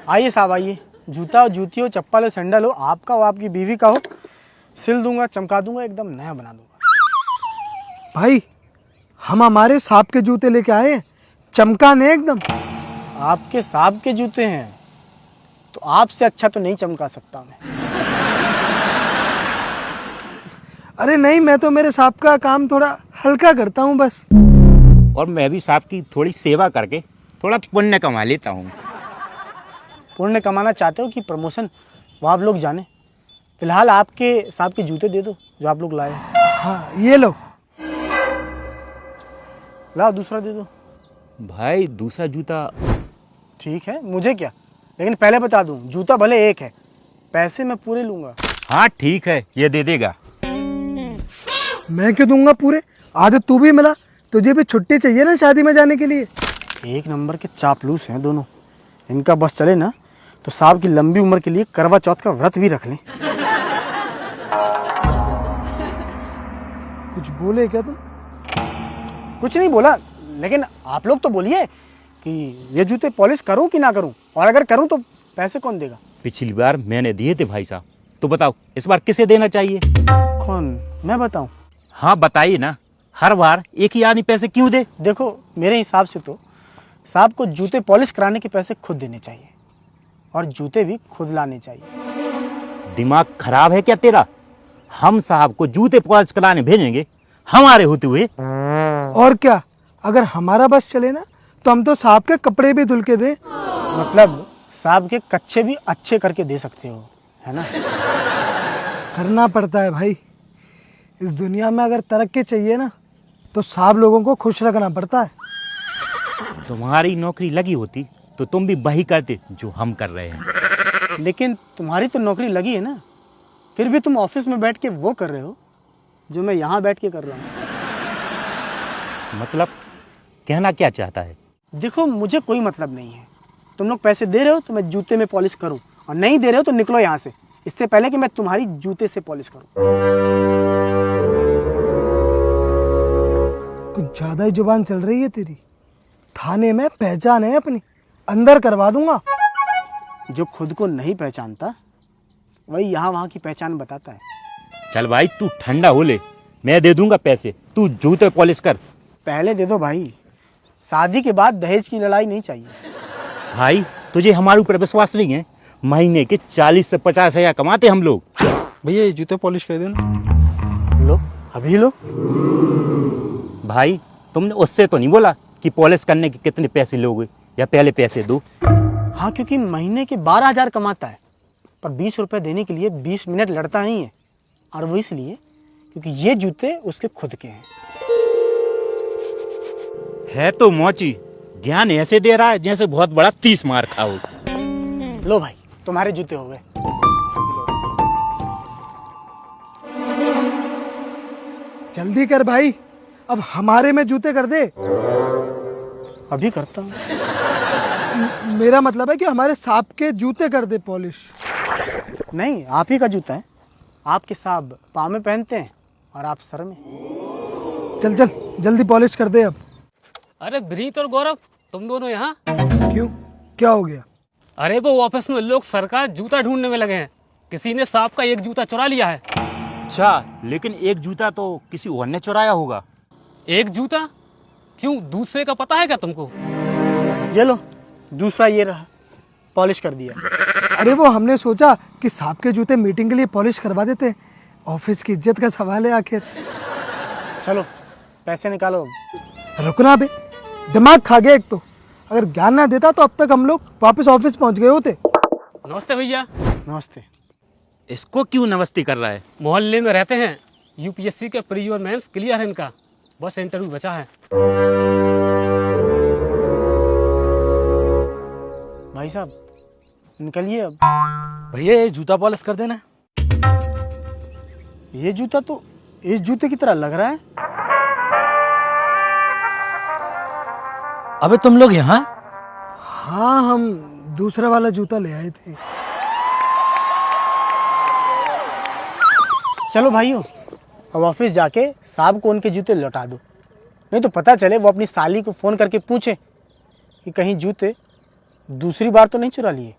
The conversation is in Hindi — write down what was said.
आइए साहब आइए, जूता हो, जूती हो, चप्पल हो, सैंडल हो, आपका हो, आपकी बीवी का हो, सिल दूंगा, चमका दूंगा, एकदम नया बना दूंगा। भाई हम हमारे सांप के जूते लेके आए हैं, चमकाने एकदम। आपके साहब के जूते हैं तो आपसे अच्छा तो नहीं चमका सकता मैं। अरे नहीं, मैं तो मेरे सांप का काम थोड़ा हल्का करता हूँ बस। और मैं भी सांप की थोड़ी सेवा करके थोड़ा पुण्य कमा लेता हूँ। पुण्य कमाना चाहते हो कि प्रमोशन, वो आप लोग जाने। फिलहाल आपके साहब के जूते दे दो जो आप लोग लाए। हाँ ये लो। लाओ दूसरा दे दो। भाई दूसरा जूता ठीक है, मुझे क्या, लेकिन पहले बता दूं, जूता भले एक है, पैसे मैं पूरे लूंगा। हाँ ठीक है, ये दे देगा। मैं क्यों दूंगा पूरे, आधे तू भी मिला। तुझे भी छुट्टी चाहिए ना शादी में जाने के लिए। एक नंबर के चापलूस हैं दोनों, इनका बस चले ना तो साहब की लंबी उम्र के लिए करवा चौथ का व्रत भी रख लें। कुछ बोले क्या तुम? कुछ नहीं बोला, लेकिन आप लोग तो बोलिए कि ये जूते पॉलिश करूं कि ना करूं, और अगर करूं तो पैसे कौन देगा। पिछली बार मैंने दिए थे भाई साहब, तो बताओ इस बार किसे देना चाहिए? कौन, मैं बताऊं? हाँ बताइए ना, हर बार एक ही आदमी पैसे क्यों दे? देखो मेरे हिसाब से तो साहब को जूते पॉलिश कराने के पैसे खुद देने चाहिए और जूते भी खुद लाने चाहिए। दिमाग खराब है क्या तेरा? हम साहब को जूते पॉलिश कराने भेजेंगे हमारे होते हुए? और क्या, अगर हमारा बस चले ना तो हम तो सांप के कपड़े भी धुल के दें। मतलब साहब के कच्चे भी अच्छे करके दे सकते हो, है ना? करना पड़ता है भाई, इस दुनिया में अगर तरक्की चाहिए ना तो सांप लोगों को खुश रखना पड़ता है। तुम्हारी नौकरी लगी होती तो तुम भी वही करते जो हम कर रहे हैं। लेकिन तुम्हारी तो नौकरी लगी है ना, फिर भी तुम ऑफिस में बैठ के वो कर रहे हो जो मैं यहाँ बैठ के कर रहा हूँ। मतलब कहना क्या चाहता है? देखो मुझे कोई मतलब नहीं है, तुम लोग पैसे दे रहे हो तो मैं जूते में पॉलिश करूँ, और नहीं दे रहे हो तो निकलो यहाँ से, इससे पहले कि मैं तुम्हारी जूते से पॉलिश करूँ। कुछ ज्यादा ही जुबान चल रही है तेरी। थाने में पहचान है अपनी, अंदर करवा दूंगा। जो खुद को नहीं पहचानता वही यहाँ वहाँ की पहचान बताता है। चल भाई तू ठंडा हो ले, मैं दे दूंगा पैसे, तू जूते पॉलिश कर। पहले दे दो भाई, शादी के बाद दहेज की लड़ाई नहीं चाहिए। भाई तुझे हमारे ऊपर विश्वास नहीं है? महीने के 40 से 50 हजार कमाते हम लोग। भैया ये जूते पॉलिश कर देना। लो अभी लो। भाई तुमने उससे तो नहीं बोला कि पॉलिश करने के कितने पैसे लोगे, या पहले पैसे दो? हाँ क्योंकि महीने के 12,000 कमाता है, पर 20 रुपए देने के लिए 20 मिनट लड़ता ही है, और वो इसलिए क्योंकि ये जूते उसके खुद के हैं। है तो मोची, ज्ञान ऐसे दे रहा है जैसे बहुत बड़ा 30 मार खाओ। लो भाई तुम्हारे जूते हो गए। जल्दी कर भाई, अब हमारे में जूते कर दे। अभी करता हूँ। मेरा मतलब है कि हमारे सांप के जूते कर दे पॉलिश। नहीं, आप ही का जूता है, आपके साहब पाँव में पहनते हैं और आप सर में। चल चल जल्दी पॉलिश कर दे अब। अरे ब्रीत और गौरव, तुम दोनों यहाँ? क्यों, क्या हो गया? अरे वो ऑफिस में लोग सरकार जूता ढूंढने में लगे हैं, किसी ने सांप का एक जूता चुरा लिया है। अच्छा, लेकिन एक जूता तो किसी और ने चुराया होगा। एक जूता? क्यों, दूसरे का पता है क्या तुमको? ये लो दूसरा, ये रहा, पॉलिश कर दिया। अरे वो हमने सोचा कि सांप के जूते मीटिंग के लिए पॉलिश करवा देते, ऑफिस की इज्जत का सवाल है आखिर। चलो पैसे निकालो। रुकना बे, दिमाग खा गया एक तो। अगर ज्ञान ना देता तो अब तक हम लोग वापस ऑफिस पहुंच गए होते। नमस्ते भैया। नमस्ते। इसको क्यों नमस्ते कर रहा है? मोहल्ले में रहते हैं, यूपीएससी के प्री और मेंस क्लियर है इनका, बस इंटरव्यू बचा है। भाई साहब निकलिए अब। भैया ये जूता पॉलिश कर देना। ये जूता तो इस जूते की तरह लग रहा है। अबे तुम लोग यहाँ? हाँ हम दूसरा वाला जूता ले आए थे। चलो भाइयों, अब ऑफिस जाके साहब को उनके जूते लौटा दो, नहीं तो पता चले वो अपनी साली को फ़ोन करके पूछे कि कहीं जूते दूसरी बार तो नहीं चुरा लिए।